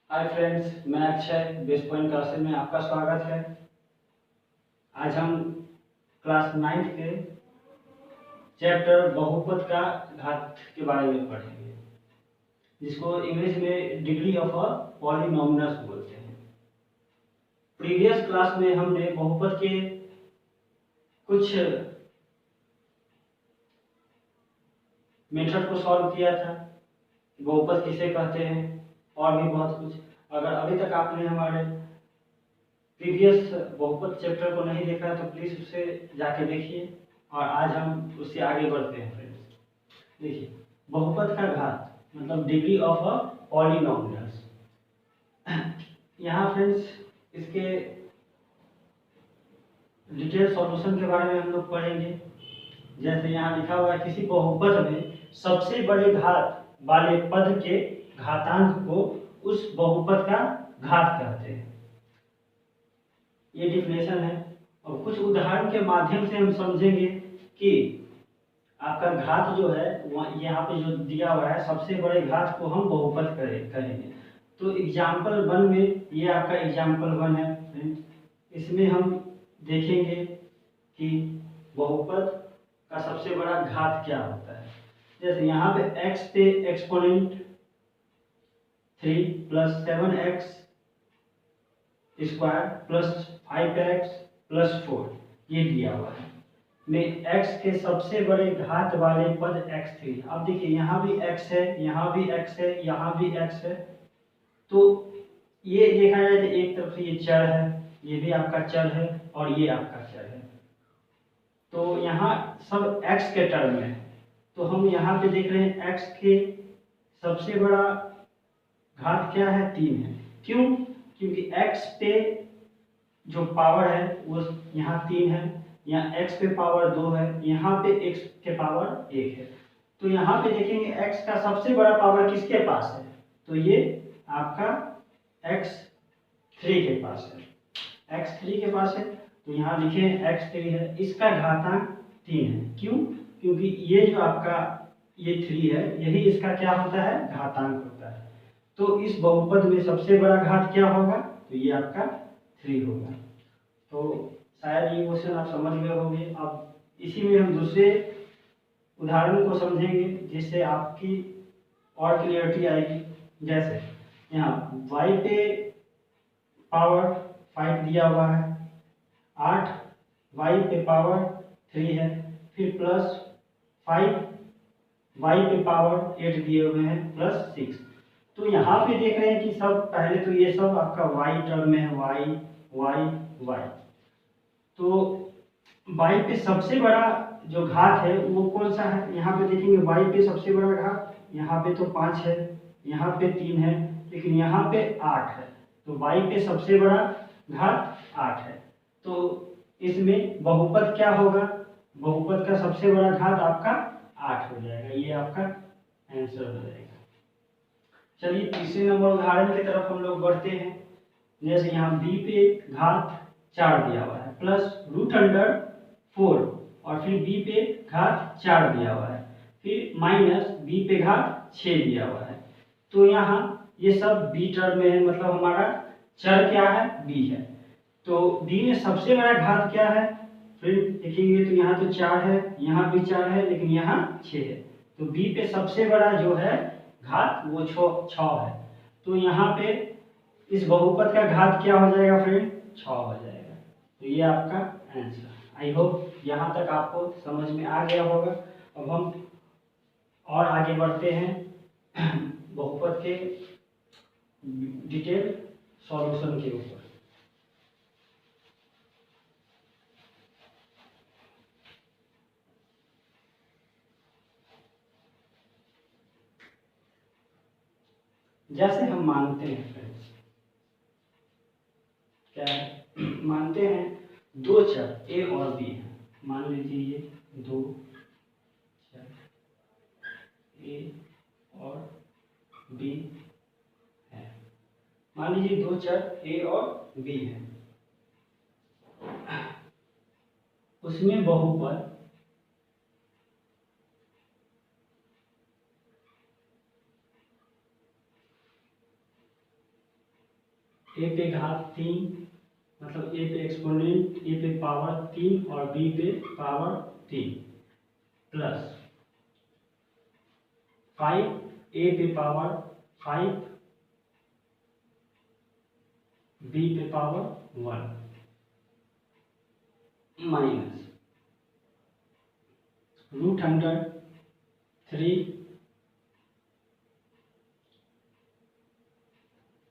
Hi friends, मैं Akshay base point classes में आपका स्वागत है। आज हम क्लास 9 के चैप्टर बहुपद का घात के बारे में पढ़ेंगे, जिसको इंग्लिश में डिग्री ऑफ अ पॉलिनोमियल्स बोलते हैं। प्रीवियस क्लास में हमने बहुपद के कुछ मेथड को सॉल्व किया था, बहुपद किसे कहते हैं और भी बहुत कुछ। अगर अभी तक आपने हमारे प्रीवियस बहुपद चैप्टर को नहीं देखा तो प्लीज उसे जाके देखिए। और आज हम उससे आगे बढ़ते हैं फ्रेंड्स। देखिए, बहुपद का घात मतलब डिग्री ऑफ अ पॉलिनोमियल्स। यहाँ फ्रेंड्स इसके डिटेल सॉल्यूशन के बारे में हम लोग पढ़ेंगे। जैसे यहाँ लिखा हुआ है, किसी बहुपद में सबसे बड़े घात वाले पद के घातांक को उस बहुपद का घात कहते हैं। ये डिफिनेशन है। और कुछ उदाहरण के माध्यम से हम समझेंगे कि आपका घात जो है यहाँ पे जो दिया हुआ है, सबसे बड़े घात को हम बहुपद करेंगे। तो एग्जाम्पल 1 में ये आपका एग्जाम्पल 1 है। इसमें हम देखेंगे कि बहुपद का सबसे बड़ा घात क्या होता है। जैसे यहाँ पे x पे exponent 3 plus 7x square plus 5x plus 4 ये दिया हुआ है। में x के सबसे बड़े घात वाले पद x3। अब देखिए, यहाँ भी x है, यहाँ भी x है, यहाँ भी x है। तो ये देखा जाए तो एक तरफ से ये चर है, ये भी आपका चर है और ये आपका चर है। तो यहाँ सब x के टर्म में है। तो हम यहाँ पे देख रहे हैं x के सबसे बड़ा घात क्या है, 3 है। क्यों? क्योंकि x पे जो पावर है वो यहाँ 3 है, यहाँ x पे पावर 2 है, यहाँ पे x के पावर 1 है। तो यहाँ पे देखेंगे x का सबसे बड़ा पावर किसके पास है, तो ये आपका x3 के पास है। x3 के पास है तो यहाँ लिखे x3 है, इसका घातांक 3 है। क्यों? क्योंकि ये जो आपका ये 3 है, यही इसका क्या होता है, घातांक होता है। तो इस बहुपद में सबसे बड़ा घात क्या होगा, तो ये आपका 3 होगा। तो शायद ये क्वेश्चन आप समझ गए होंगे। अब इसी में हम दूसरे उदाहरण को समझेंगे, जिससे आपकी और क्लियरिटी आएगी। जैसे यहाँ y पे पावर 5 दिया हुआ है, 8 y पे पावर 3 है, फिर प्लस 5 y पे पावर 8 दिए हुए हैं प्लस 6। तो यहाँ पे देख रहे हैं कि सब पहले तो ये सब आपका y टर्म में है, y। तो y पे सबसे बड़ा जो घात है वो कौन सा है, यहाँ पे देखेंगे y पे सबसे बड़ा घात, यहाँ पे तो 5 है, यहाँ पे 3 है, लेकिन यहाँ पे 8 है। तो y पे सबसे बड़ा घात 8 है। तो इसमें बहुपद क्या होगा, बहुपद का सबसे बड़ा घात आपका 8 हो जाएगा। ये आपका आंसर हो जाएगा। चलिए तीसरे नंबर उदाहरण की तरफ हम लोग बढ़ते हैं। जैसे यहाँ b पे घात 4 दिया हुआ है प्लस √4 और फिर b पे घात 4 दिया हुआ है, फिर माइनस b पे घात 6 दिया हुआ है। तो यहाँ ये सब b टर्म में है, मतलब हमारा चर क्या है, b है। तो b में सबसे बड़ा घात क्या है, फिर देखेंगे तो यहाँ तो 4 है, यहाँ भी 4 है, लेकिन यहाँ 6 है। तो b पे सबसे बड़ा जो है घात वो 6 है। तो यहाँ पे इस बहुपद का घात क्या हो जाएगा फ्रेंड, 6 हो जाएगा। तो ये आपका आंसर। आई होप यहाँ तक आपको समझ में आ गया होगा। अब हम और आगे बढ़ते हैं बहुपद के डिटेल सॉल्यूशन के ऊपर। जैसे हम मानते हैं फ्रेंड्स, क्या है, मानते हैं दो चर a और b हैं। मान लीजिए ये दो चर a और b है। मान लीजिए दो चर a और b हैं। उसमें बहुपद ए पे घात 3 मतलब ए पे एक्सपोनेंट ए पे पावर 3 और बी पे पावर 3 प्लस 5 ए पे पावर 5 बी पे power 1 minus root under 3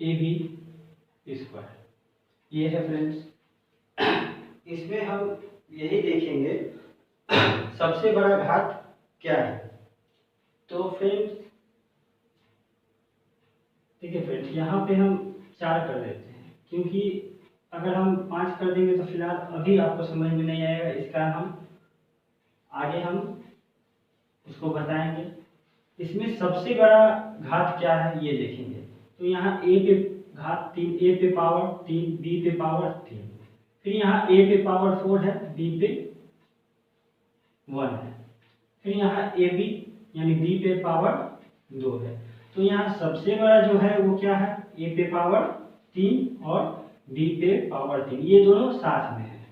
A B square. ये है फ्रेंड्स। इसमें हम यही देखेंगे सबसे बड़ा घात क्या है। तो फ्रेंड्स ठीक है फ्रेंड्स, यहाँ पे हम 4 कर देते हैं, क्योंकि अगर हम 5 कर देंगे तो फिलहाल अभी आपको समझ में नहीं आएगा, इसका हम आगे हम उसको बताएंगे। इसमें सबसे बड़ा घात क्या है ये देखेंगे। तो यहाँ ए पे घात 3, ए पे पावर 3, बी पे पावर 3, फिर यहाँ ए पे पावर 4 है, बी पे 1 है, फिर यहाँ ए बी यानी बी पे पावर 2 है। तो यहाँ सबसे बड़ा जो है वो क्या है, ए पे पावर 3 और बी पे पावर 3, ये दोनों साथ में है।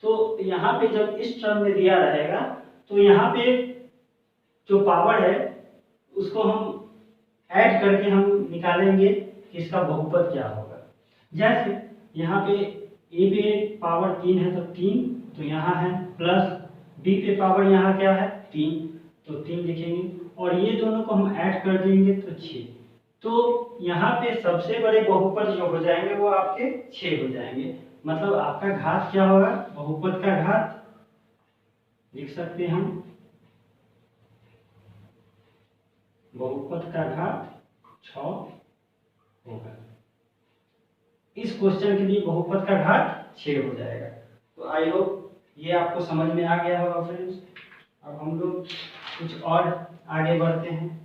तो यहाँ पे जब इस टर्म में दिया रहेगा तो यहाँ पे जो पावर है उसको हम ऐड करके हम निकालेंगे कि इसका बहुपद क्या होगा। जैसे यहाँ पे ए पे पावर 3 है तो 3, तो यहाँ है प्लस बी पे पावर यहाँ क्या है 3, तो 3 लिखेंगे और ये दोनों को हम ऐड कर देंगे तो 6। तो यहाँ पे सबसे बड़े बहुपद जो हो जाएंगे वो आपके 6 हो जाएंगे। मतलब आपका घात क्या होगा, बहुपद का घात लिख सकते हैं हम, बहुपद का घात 6 होगा। इस क्वेश्चन के लिए बहुपद का घात 6 हो जाएगा। तो आई होप ये आपको समझ में आ गया होगा फ्रेंड्स। अब हम लोग कुछ और आगे बढ़ते हैं।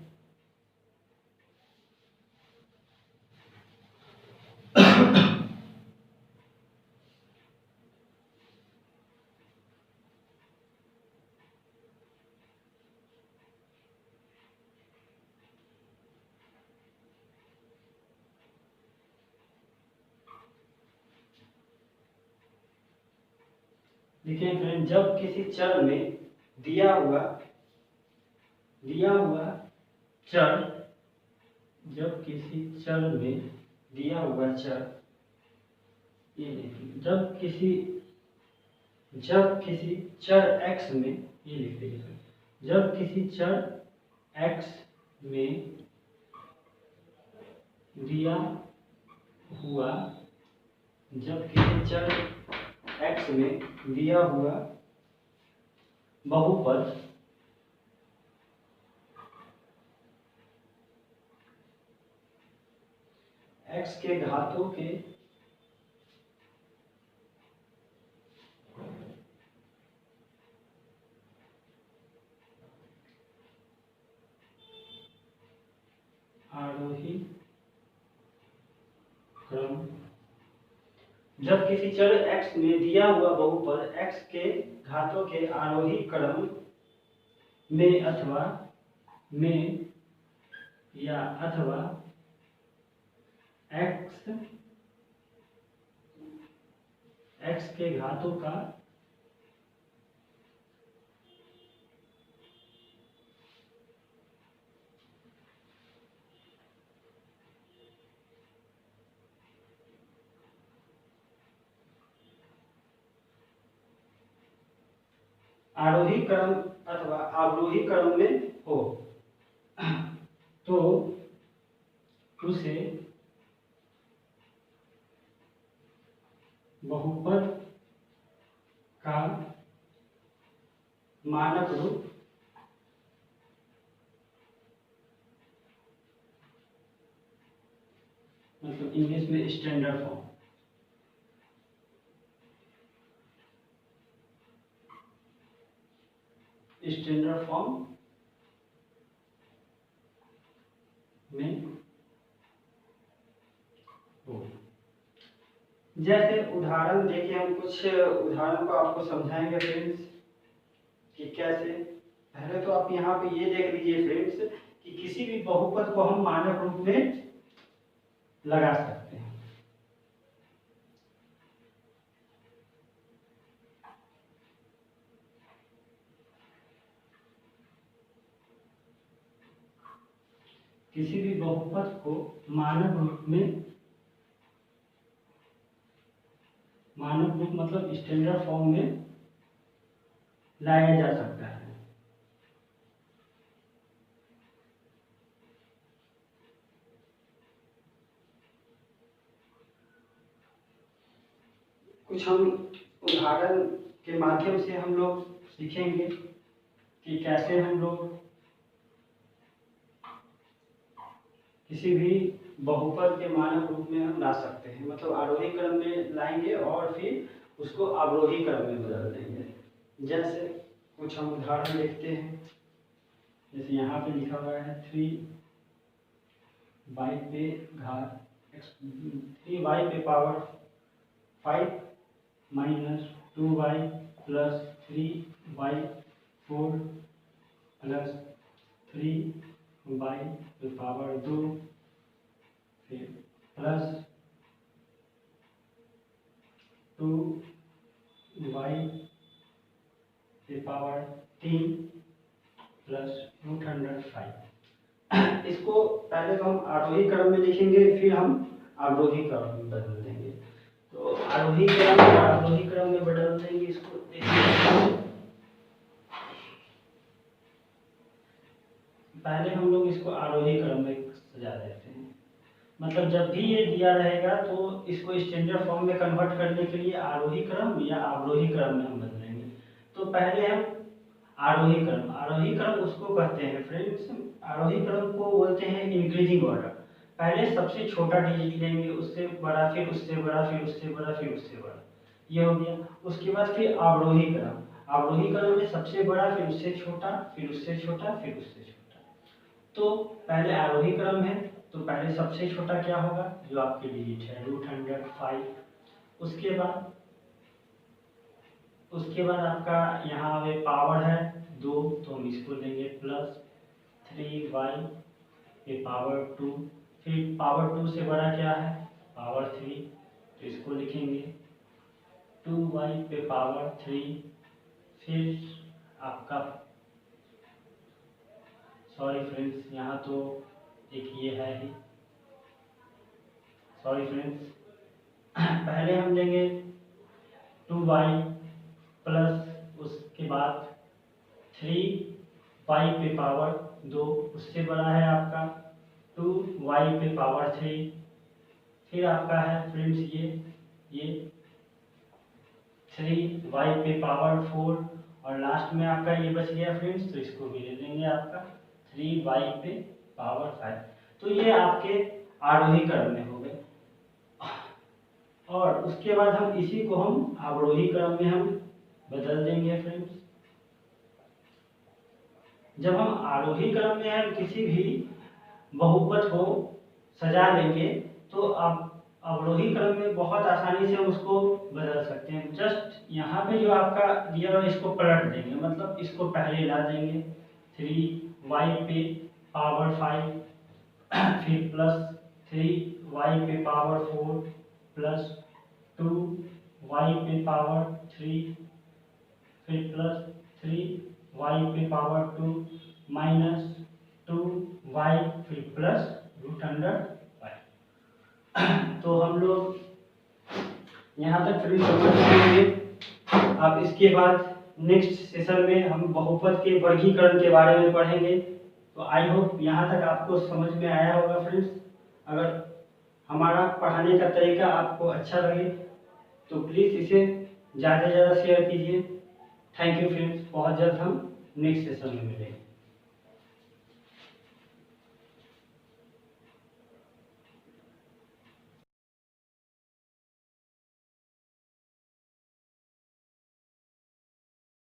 देखिए फ्रेंड, जब किसी चर में दिया हुआ चर, जब किसी चर में दिया हुआ चर, ये देखिए जब किसी चर x में, ये लिख दीजिए, जब किसी चर x में दिया हुआ, जब किसी चर x में दिया हुआ बहुपद x के घातों के आरोही क्रम, जब किसी चर x में दिया हुआ बहुपद x के घातों के आरोही क्रम में अथवा x के घातों का आरोही क्रम अथवा अवरोही क्रम में हो तो उसे बहुपद का मानक रूप मतलब इंग्लिश में स्टैंडर्ड फॉर्म, स्टैंडर्ड फॉर्म में हो। जैसे उदाहरण देखिए, हम कुछ उदाहरण को आपको समझाएंगे फ्रेंड्स कि कैसे। पहले तो आप यहाँ पे ये देख लीजिए फ्रेंड्स कि किसी भी बहुपद को हम मानक रूप में लगा सकते हैं। किसी भी बहुपद को मानक रूप मतलब स्टैंडर्ड फॉर्म में लाया जा सकता है। कुछ हम उदाहरण के माध्यम से हम लोग सीखेंगे कि कैसे हम लोग किसी भी बहुपद के मानक रूप में हम ला सकते हैं, मतलब आरोही क्रम में लाएंगे और फिर उसको अवरोही क्रम में बदल देंगे। जैसे कुछ हम उदाहरण देखते हैं, जैसे यहाँ पे लिखा हुआ है 3y पे घात 3y पे power 5 minus 2y plus 3y 4 plus 3y पे पावर 2 फिर प्लस 2y पे पावर 3 प्लस √105। इसको पहले तो हम आरोही क्रम में लिखेंगे, फिर हम अवरोही क्रम में बदल देंगे। तो आरोही क्रम और अवरोही क्रम में बदल देंगे इसको। पहले हम लोग इसको आरोही क्रम में सजा देते हैं, मतलब जब भी ये दिया रहेगा तो इसको स्टैंडर्ड फॉर्म में कन्वर्ट करने के लिए आरोही क्रम या अवरोही क्रम में हम बदलेंगे। तो पहले हम आरोही क्रम उसको कहते हैं फ्रेंड्स, आरोही क्रम को बोलते हैं इंक्रीजिंग ऑर्डर। पहले सबसे छोटा डिजिट लेंगे, उससे बड़ा, फिर उससे बड़ा, फिर उससे बड़ा, फिर उससे बड़ा, ये हो गया। उसके बाद फिर अवरोही क्रम में सबसे बड़ा, फिर उससे छोटा, फिर उससे छोटा, फिर उससे छोटा। तो पहले आरोही क्रम है तो पहले सबसे छोटा क्या होगा, जो आपके डिजिट है √105। उसके बाद आपका यहाँ पे पावर है 2, तो हम इसको लेंगे प्लस 3y पे पावर 2, फिर पावर 2 से बड़ा क्या है पावर 3, तो इसको लिखेंगे 2y पे पावर 3, फिर आपका सॉरी फ्रेंड्स यहाँ तो एक ये है ही, सॉरी फ्रेंड्स पहले हम लेंगे 2y प्लस उसके बाद 3y पे पावर 2, उससे बड़ा है आपका 2y पे पावर 3, फिर आपका है फ्रेंड्स ये 3y पे पावर 4, और लास्ट में आपका ये बच गया फ्रेंड्स, तो इसको भी ले लेंगे आपका 3y पे पावर 5। तो ये आपके आरोही क्रम में हो गए। और उसके बाद हम इसी को हम अवरोही क्रम में हम बदल देंगे फ्रेंड्स। जब हम आरोही क्रम में हम किसी भी बहुपद को सजा लेंगे तो आप अवरोही क्रम में बहुत आसानी से हम उसको बदल सकते हैं। जस्ट यहाँ पे जो आपका दिया हुआ इसको पलट देंगे, मतलब इसको पहले ला देंगे 3y पे पावर 5, फिर प्लस 3y पे पावर 4 प्लस 2y पे पावर 3, फिर प्लस 3y पे पावर 2 माइनस 2y फिर प्लस √105। तो हम लोग यहाँ तक फिर समझ लेंगे। अब इसके बाद नेक्स्ट सेशन में हम बहुपद के वर्गीकरण के बारे में पढ़ेंगे। तो आई होप यहाँ तक आपको समझ में आया होगा फ्रेंड्स। अगर हमारा पढ़ाने का तरीका आपको अच्छा लगे तो प्लीज़ इसे ज़्यादा से ज़्यादा शेयर कीजिए। थैंक यू फ्रेंड्स, बहुत जल्द हम नेक्स्ट सेशन में मिलेंगे।